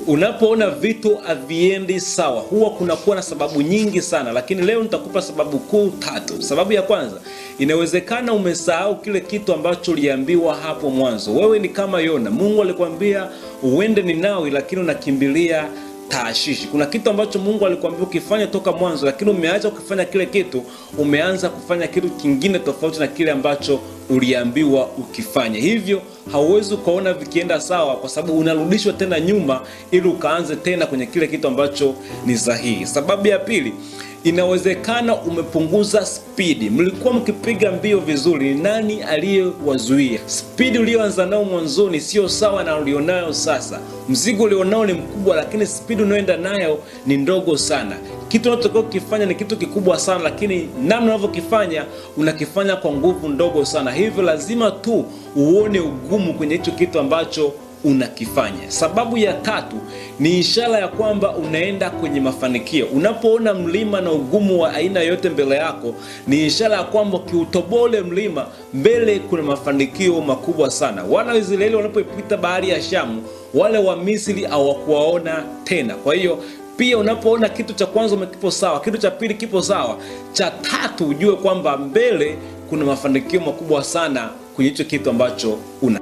Unapoona vitu haviendi sawa, huwa kunakuwa na sababu nyingi sana, lakini leo nitakupa sababu kuu 3. Sababu ya kwanza, inawezekana umesahau kile kitu ambacho uliambiwa hapo mwanzo. Wewe ni kama Yona. Mungu alikwambia uende Ninawi, lakini unakimbilia Tarshishi. Kuna kitu ambacho Mungu alikwambia ukifanya toka mwanzo, lakini umeacha kufanya kile kitu, umeanza kufanya kitu kingine tofauti na kile ambacho uliambiwa ukifanya. Hivyo hauwezi kuona vikienda sawa, kwa sababu unarudishwa tena nyuma ili ukaanze tena kwenye kile kitu ambacho ni sahihi. Sababu ya pili, inawezekana umepunguza spidi. Mlikuwa mkipiga mbio vizuri, ni nani aliyewazuia? Spidi ulioanza nao mwanzoni sio sawa na ulionayo sasa. Mzigo ulionao ni mkubwa, lakini spidi unayoenda nayo ni ndogo sana. Kitu unachotakiwa kufanya ni kitu kikubwa sana, lakini namna unavyokifanya unakifanya kwa nguvu ndogo sana. Hivyo lazima tu uone ugumu kwenye hicho kitu ambacho unakifanya. Sababu ya 3 ni ishara ya kwamba unaenda kwenye mafanikio. Unapoona mlima na ugumu wa aina yote mbele yako, ni ishara ya kwamba kiutobole mlima, mbele kuna mafanikio makubwa sana. Wana wa Israeli wanapopita bahari ya Shamu, wale wa Misri hawakuwaona tena. Kwa hiyo pia unapoona kitu cha kwanza umekipo sawa, kitu cha pili kipo sawa, cha 3 ujue kwamba mbele kuna mafanikio makubwa sana kwenye hicho kitu ambacho una